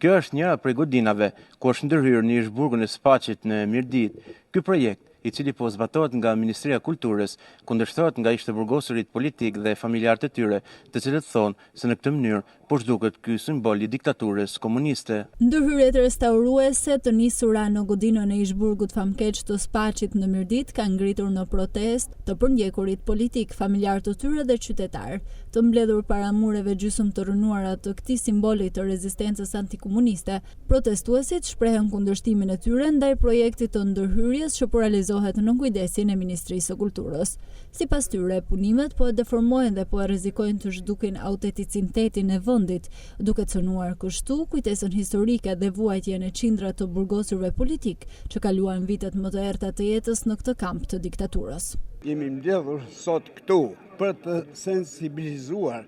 Kjo është njëra prej godinave ku është ndërhyrë në Ish-burgun e Spaqit në Mirdit. Ky projekt, i cili po zbatohet nga Ministria e Kulturës, kundërshtohet nga ishte-burgosurit politik dhe familjarët e tyre, të cilët thonë se në këtë mënyrë po zhduket ky simbol i diktaturës komuniste. Ndërhyrjet restauruese të nisura në godinën e Ish-burgut famkeq të Spaqit në Mirdit kanë ngritur në protestë të përndjekurit politik, familjar të tyre dhe qytetar, të mbledhur para mureve gjysmë të rënuara të këtij simboli të rezistencës antikomuniste. Protestuesit shprehen kundërshtimin e tyre ndaj projektit të ndërhyrjes që po realizohet në kujdesin e Ministrisë së Kulturës. Sipas tyre, punimet po e deformojnë dhe po e rrezikojnë të zhdukin autenticitetin e vendit, duke cënuar kështu kujtesën historike dhe vuajtjen e qindra të burgosurve politik që kaluan vitet më të errta të jetës në këtë kamp të diktaturës. Jemi mbledhur sot këtu për të sensibilizuar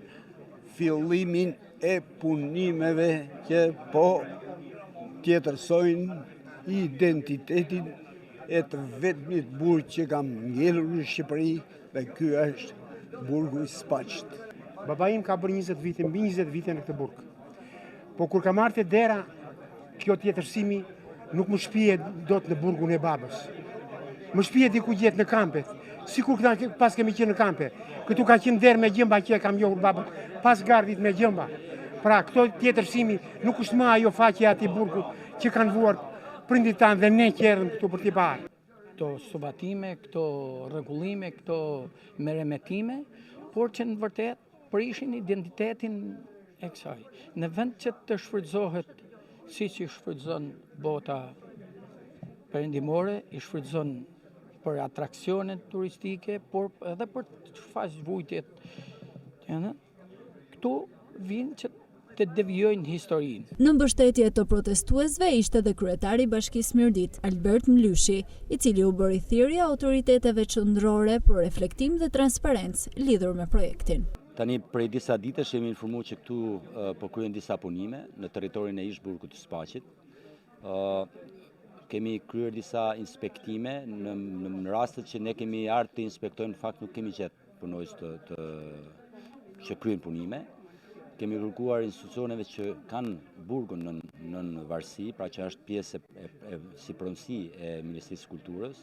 fillimin e punimeve që po tjetërsojnë identitetin e të vetmit burg që kam ngelur në Shqipëri, dhe ky është burgu i Spaqit. Baba im ka bërë 20 vite, mbi 20 vite në këtë burg. Po kur ka marrë te dera, kjo tjetërsimi nuk më shpije dot në burgun e babës. Më shpije diku gjetë në kampet. Sikur pas kemi qenë në kampe. Këtu ka qenë derë me gjëmba që e kam njohur babën, pas gardit me gjëmba. Pra, këto tjetërsimi nuk është më ajo faqe ati burgut që kanë vuar prindit tanë dhe ne që erdhëm këtu për t'i parë. Këto subatime, këto rregullime, këto merremetime, por që në vërtet prishin identitetin e kësaj. Në vend që të shfrytëzohet siç i shfrytëzon bota perëndimore, i shfrytëzon për atraksione turistike, por edhe për të faqë vujtjet. Këtu vinë që të devijojnë historinë. Në mbështetje të protestuesve ishte dhe kryetari i Bashkisë Mirdit, Albert Mlyshi, i cili u bëri thirrje autoriteteve qendrore për reflektim dhe transparencë lidhur me projektin. Tani prej disa ditësh jemi informuar që këtu po kryen disa punime në territorin e Ish-burgut të Spaqit. Kemi kryer disa inspektime në rastet që ne kemi ardhur të inspektojmë, në fakt nuk kemi gjetë punojës që kryen punime. Kemi kërkuar institucioneve që kanë burgun në varësi, pra që është pjesë si pronësi e Ministrisë së Kulturës,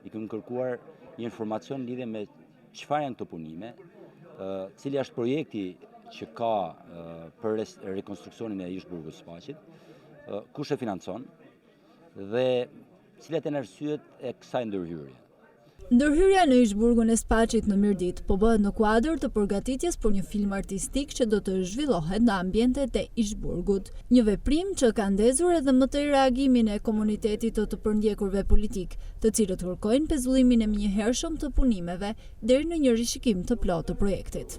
i kemi kërkuar një informacion lidhje me çfarë janë këto punime, cili është projekti që ka për rekonstruksionin e Ish-burgut të Spaqit, kush e financon dhe cilat janë arsyet e kësaj ndërhyrje. Ndërhyrja në Ish-burgun e Spaqit në Mirdit po bëhet në kuadër të përgatitjes për një film artistik që do të zhvillohet në ambientet e Ish-burgut. Një veprim që ka ndezur edhe më tej reagimin e komunitetit të përndjekurve politik, të cilët kërkojnë pezullimin e menjëhershëm të punimeve deri në një rishikim të plotë të projektit.